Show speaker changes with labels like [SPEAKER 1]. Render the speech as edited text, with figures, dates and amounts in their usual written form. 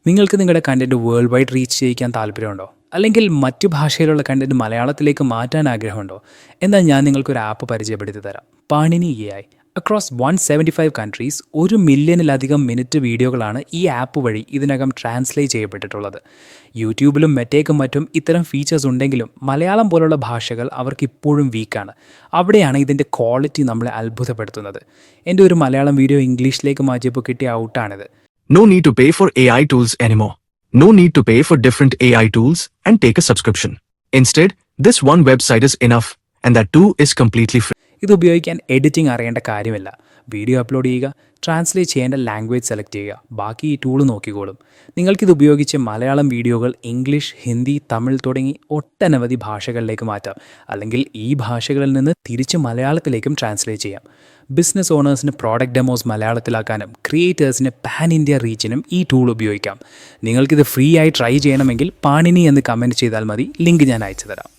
[SPEAKER 1] നിങ്ങൾക്ക് നിങ്ങളുടെ content world wide reach ചെയ്യിക്കാൻ താല്പര്യമുണ്ടോ? അല്ലെങ്കിൽ മറ്റു ഭാഷയിലുള്ള കണ്ടന്റ് മലയാളത്തിലേക്ക് മാറ്റാൻ ആഗ്രഹമുണ്ടോ? എന്നാൽ ഞാൻ നിങ്ങൾക്കൊരു ആപ്പ് പരിചയപ്പെടുത്തി തരാം. പാണിനി AI. അക്രോസ് 175 കൺട്രീസ് 1 മില്യണിലധികം മിനിറ്റ് വീഡിയോകളാണ് ഈ ആപ്പ് വഴി ഇതിനകം ട്രാൻസ്ലേറ്റ് ചെയ്യപ്പെട്ടിട്ടുള്ളത്. യൂട്യൂബിലും മെറ്റേക്കും മറ്റും ഇത്തരം ഫീച്ചേഴ്സ് ഉണ്ടെങ്കിലും മലയാളം പോലുള്ള ഭാഷകൾ അവർക്കിപ്പോഴും വീക്കാണ്. അവിടെയാണ് ഇതിൻ്റെ ക്വാളിറ്റി നമ്മളെ അത്ഭുതപ്പെടുത്തുന്നത്. എൻ്റെ ഒരു മലയാളം വീഡിയോ ഇംഗ്ലീഷിലേക്ക് മാറ്റിയപ്പോൾ കിട്ടിയ ഔട്ടാണിത്.
[SPEAKER 2] No need to pay for AI tools anymore. No need to pay for different AI tools and take a subscription. Instead, this one website is enough, and that too is completely free.
[SPEAKER 1] ഇത് ഉപയോഗിക്കാൻ editing അറിയേണ്ട കാര്യമില്ല. Video upload ചെയ്യുക, translate ചെയ്യേണ്ട language select ചെയ്യുക, ബാക്കി ഈ tool നോക്കിക്കോളും. നിങ്ങൾക്കിത് ഉപയോഗിച്ച് മലയാളം വീഡിയോകൾ ഇംഗ്ലീഷ്, ഹിന്ദി, തമിഴ് തുടങ്ങി ഒട്ടനവധി ഭാഷകളിലേക്ക് മാറ്റാം. അല്ലെങ്കിൽ ഈ ഭാഷകളിൽ നിന്ന് തിരിച്ച് മലയാളത്തിലേക്കും ട്രാൻസ്ലേറ്റ് ചെയ്യാം. ബിസിനസ് ഓണേഴ്സിന് പ്രോഡക്റ്റ് ഡെമോസ് മലയാളത്തിലാക്കാനും ക്രിയേറ്റേഴ്സിന് പാൻ ഇന്ത്യ റീച്ചിനും ഈ ടൂൾ ഉപയോഗിക്കാം. നിങ്ങൾക്കിത് ഫ്രീ ആയി ട്രൈ ചെയ്യണമെങ്കിൽ പാണിനി എന്ന് കമൻറ്റ് ചെയ്താൽ മതി. ലിങ്ക് ഞാൻ അയച്ചു തരാം.